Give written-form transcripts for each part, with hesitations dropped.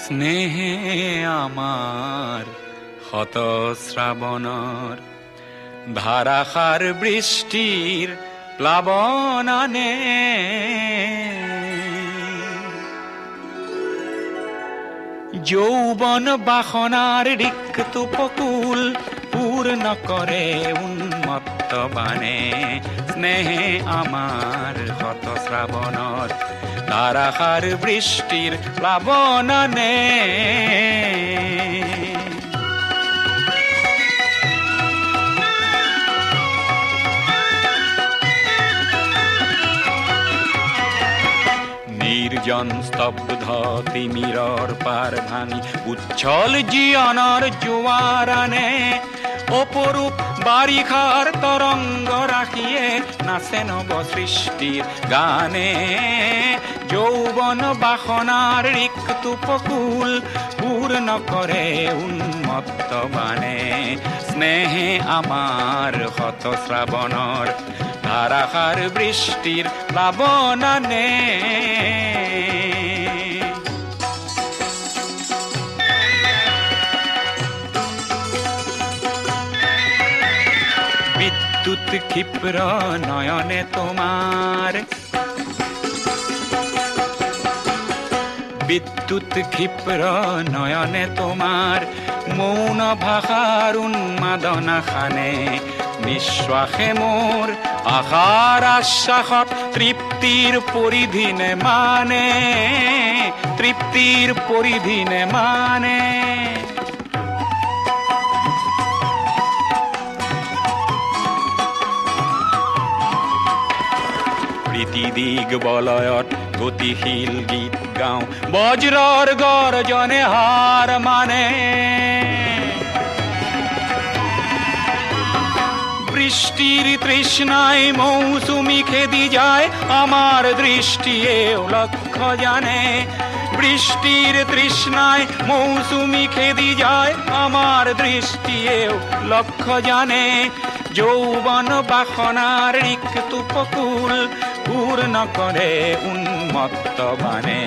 স্নেহে আমার হত শ্রাবণর ধারাসার বৃষ্টির প্লাবনানে যৌবন বাসনার রিক্ত উপকূল পূর্ণ করে উন্মত্ত বানে স্নেহে আমার হত শ্রাবণর ধারাসার বৃষ্টির প্লাবনানে নির্জন স্তব্ধ তিমিরর পার ভাঙি উচ্ছল জীবনের জোয়ারানে অপরূপ বারিখার তরঙ্গ রাখিয়ে নাচে নব সৃষ্টির গানে যৌবন বাসনার রিক্ত উপকূল পূর্ণ করে উন্মত্ত বানে স্নেহে আমার হত শ্রাবণর ধারাসার বৃষ্টির প্লাবনানে বিদ্যুৎ ক্ষিপ্র নয়নে তোমার বিদ্যুৎ ক্ষিপ্র নয়নে তোমার মৌন ভাষার উন্মাদনা খানে নিঃশ্বাসে মোর আশার আশ্বাসত তৃপ্তির পরিধিনে মানে তৃপ্তির পরিধিনে মানে প্রীতি দিগ বলয়ত গতিশীল গীত গাও বজ্রর গর্জনে হার মানে বৃষ্টির তৃষ্ণায় মৌসুমি খেদি যায় আমার দৃষ্টি এও লক্ষ্য জানে বৃষ্টির তৃষ্ণায় মৌসুমি খেদি যায় আমার দৃষ্টি এও লক্ষ্য জানে যৌবন বাসনার রিক্ত উপকূল পূর্ণ করে উন্মত্ত বানে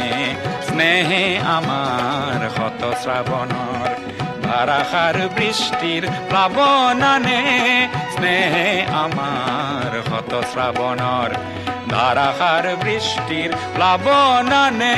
স্নেহে আমার হত শ্রাবণর ধারাসার বৃষ্টির প্লাবনানে স্নেহে আমার হত শ্রাবণর ধারাসার বৃষ্টির প্লাবনানে